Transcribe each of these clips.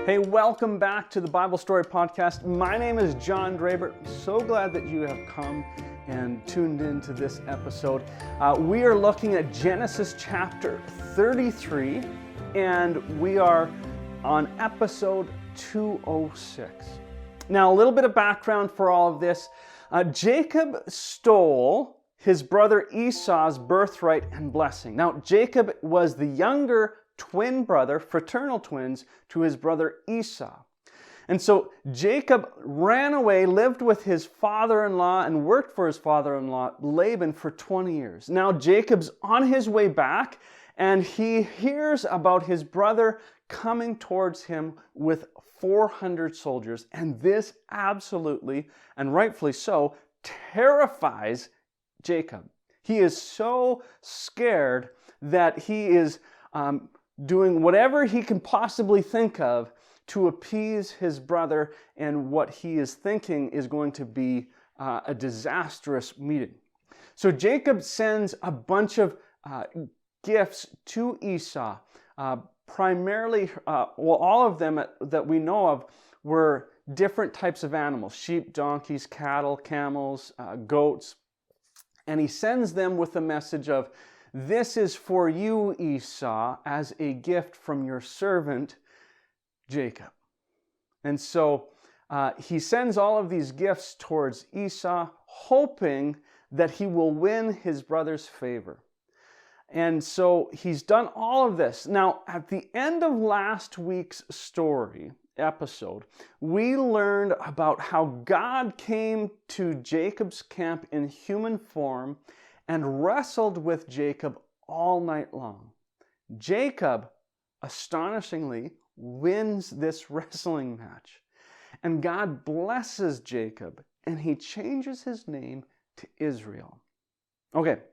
Hey, welcome back to the Bible Story Podcast. My name is John Draper. So glad that you have come and tuned into this episode. We are looking at Genesis chapter 33, and we are on episode 206. Now, a little bit of background for all of this. Jacob stole his brother Esau's birthright and blessing. Now, Jacob was the younger twin brother, fraternal twins, to his brother Esau. And so Jacob ran away, lived with his father-in-law, and worked for his father-in-law, Laban, for 20 years. Now Jacob's on his way back, and he hears about his brother coming towards him with 400 soldiers. And this absolutely, and rightfully so, terrifies Jacob. He is so scared that he is doing whatever he can possibly think of to appease his brother, and what he is thinking is going to be a disastrous meeting. So Jacob sends a bunch of gifts to Esau. Primarily, all of them that we know of were different types of animals: sheep, donkeys, cattle, camels, goats. And he sends them with a message of, "This is for you, Esau, as a gift from your servant, Jacob." And so he sends all of these gifts towards Esau, hoping that he will win his brother's favor. And so he's done all of this. Now, at the end of last week's episode, we learned about how God came to Jacob's camp in human form and wrestled with Jacob all night long. Jacob, astonishingly, wins this wrestling match. And God blesses Jacob, and he changes his name to Israel. Okay,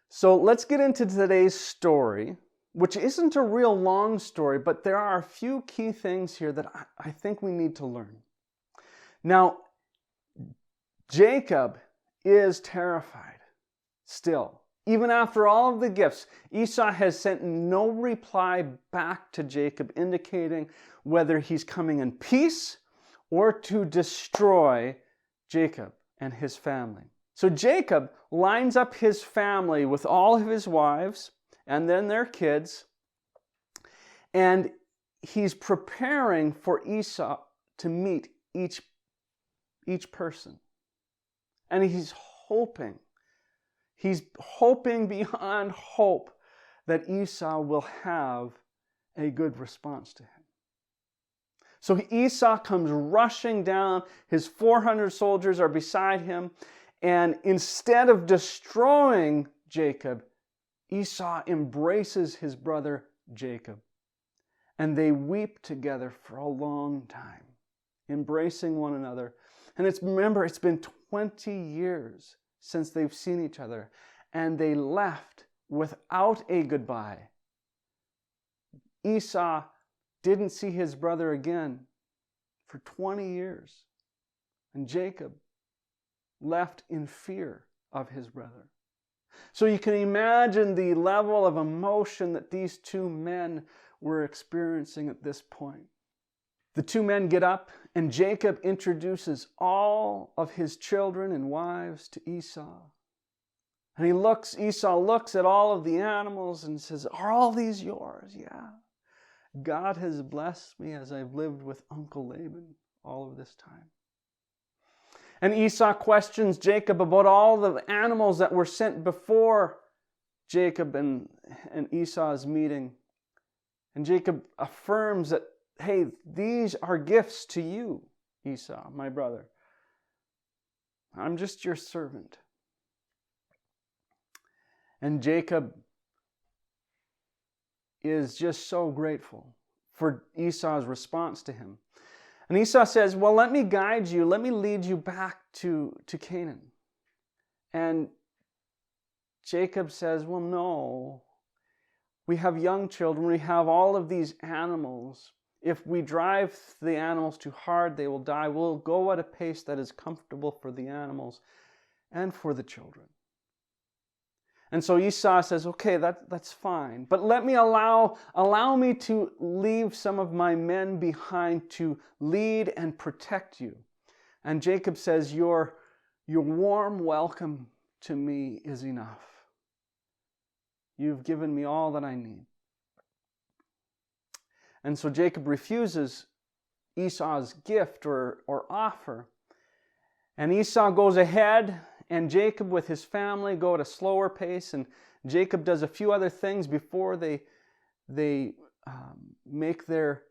so let's get into today's story, which isn't a real long story, but there are a few key things here that I think we need to learn. Now, Jacob is terrified still. Even after all of the gifts, Esau has sent no reply back to Jacob, indicating whether he's coming in peace or to destroy Jacob and his family. So Jacob lines up his family with all of his wives and then their kids, and he's preparing for Esau to meet each person. And he's hoping beyond hope that Esau will have a good response to him. So Esau comes rushing down. His 400 soldiers are beside him. And instead of destroying Jacob, Esau embraces his brother Jacob. And they weep together for a long time, embracing one another. And remember, it's been 20 years since they've seen each other, and they left without a goodbye. Esau didn't see his brother again for 20 years, and Jacob left in fear of his brother. So you can imagine the level of emotion that these two men were experiencing at this point. The two men get up, and Jacob introduces all of his children and wives to Esau. And Esau looks at all of the animals and says, "Are all these yours?" "Yeah. God has blessed me as I've lived with Uncle Laban all of this time." And Esau questions Jacob about all the animals that were sent before Jacob and Esau's meeting. And Jacob affirms that, "Hey, these are gifts to you, Esau, my brother. I'm just your servant." And Jacob is just so grateful for Esau's response to him. And Esau says, "Well, let me guide you. Let me lead you back to Canaan." And Jacob says, "Well, no. We have young children. We have all of these animals. If we drive the animals too hard, they will die. We'll go at a pace that is comfortable for the animals and for the children." And so Esau says, okay, that's fine, but let me allow me to leave some of my men behind to lead and protect you. And Jacob says, your warm welcome to me is enough. You've given me all that I need. And so Jacob refuses Esau's gift or offer. And Esau goes ahead, and Jacob with his family go at a slower pace, and Jacob does a few other things before they make their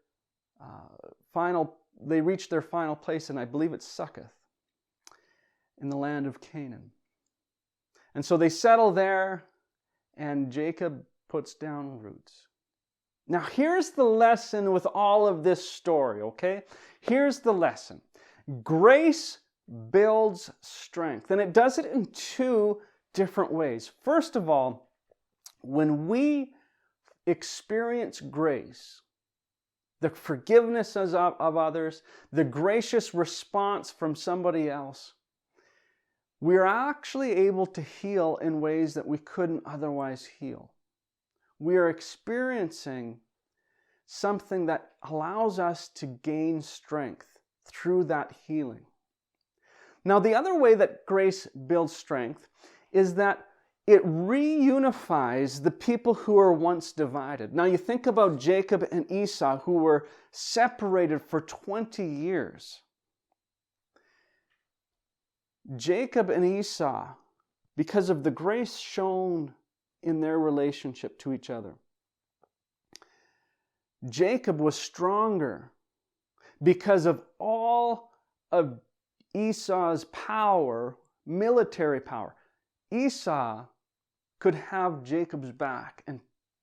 they reach their final place, and I believe it's Succoth in the land of Canaan. And so they settle there, and Jacob puts down roots. Now here's the lesson with all of this story, okay? Here's the lesson. Grace builds strength, and it does it in two different ways. First of all, when we experience grace, the forgiveness of others, the gracious response from somebody else, we are actually able to heal in ways that we couldn't otherwise heal. We are experiencing something that allows us to gain strength through that healing. Now, the other way that grace builds strength is that it reunifies the people who were once divided. Now, you think about Jacob and Esau, who were separated for 20 years. Jacob and Esau, because of the grace shown in their relationship to each other, Jacob was stronger because of all of Esau's power, military power. Esau could have Jacob's back and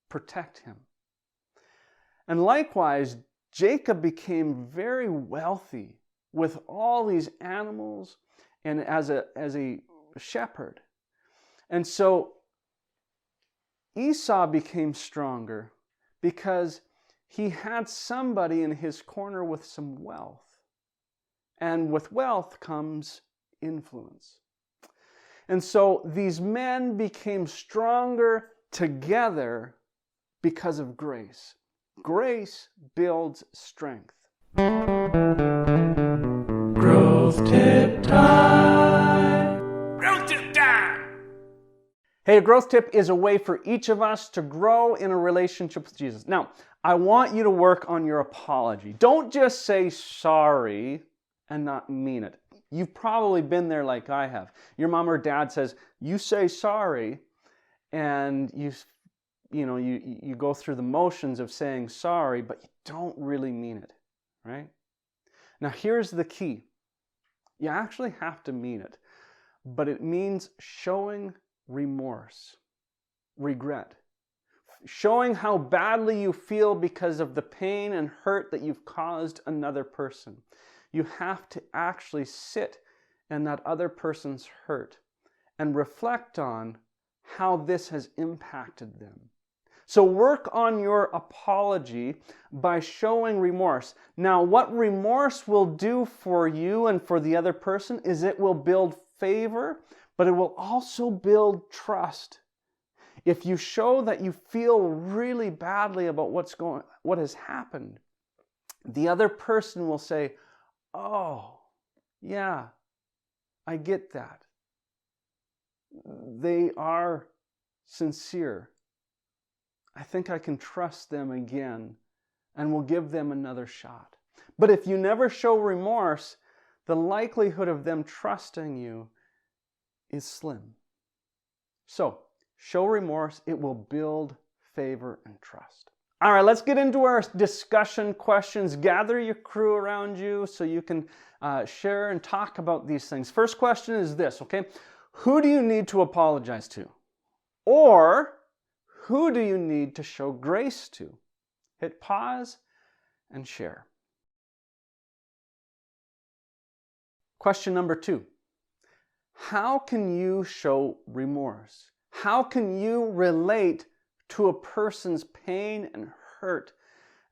protect him. And likewise, Jacob became very wealthy with all these animals and as a shepherd. And so Esau became stronger because he had somebody in his corner with some wealth. And with wealth comes influence. And so these men became stronger together because of grace. Grace builds strength. Growth Tip Time! Growth Tip Time! Hey, a growth tip is a way for each of us to grow in a relationship with Jesus. Now, I want you to work on your apology. Don't just say sorry and not mean it. You've probably been there like I have. Your mom or dad says, you say sorry, and you go through the motions of saying sorry, but you don't really mean it, right? Now here's the key. You actually have to mean it, but it means showing remorse, regret, showing how badly you feel because of the pain and hurt that you've caused another person. You have to actually sit in that other person's hurt and reflect on how this has impacted them. So work on your apology by showing remorse. Now, what remorse will do for you and for the other person is it will build favor, but it will also build trust. If you show that you feel really badly about what has happened, the other person will say, oh, yeah, I get that. They are sincere. I think I can trust them again and will give them another shot. But if you never show remorse, the likelihood of them trusting you is slim. So, show remorse. It will build favor and trust. All right, let's get into our discussion questions. Gather your crew around you so you can share and talk about these things. First question is this, okay? Who do you need to apologize to? Or who do you need to show grace to? Hit pause and share. Question number 2. How can you show remorse? How can you relate to a person's pain and hurt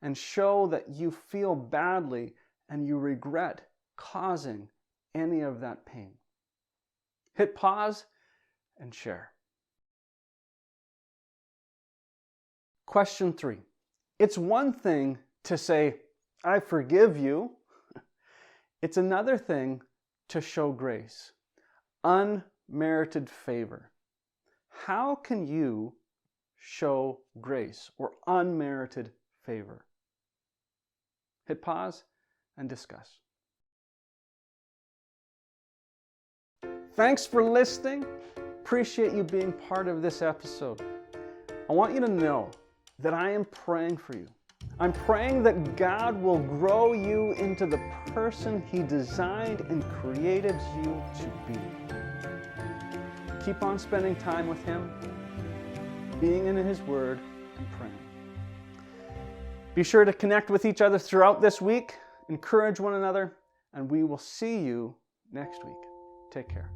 and show that you feel badly and you regret causing any of that pain? Hit pause and share. Question 3. It's one thing to say, I forgive you. It's another thing to show grace, unmerited favor. How can you show grace or unmerited favor? Hit pause and discuss. Thanks for listening. Appreciate you being part of this episode. I want you to know that I am praying for you. I'm praying that God will grow you into the person He designed and created you to be. Keep on spending time with Him, being in His Word, and praying. Be sure to connect with each other throughout this week, encourage one another, and we will see you next week. Take care.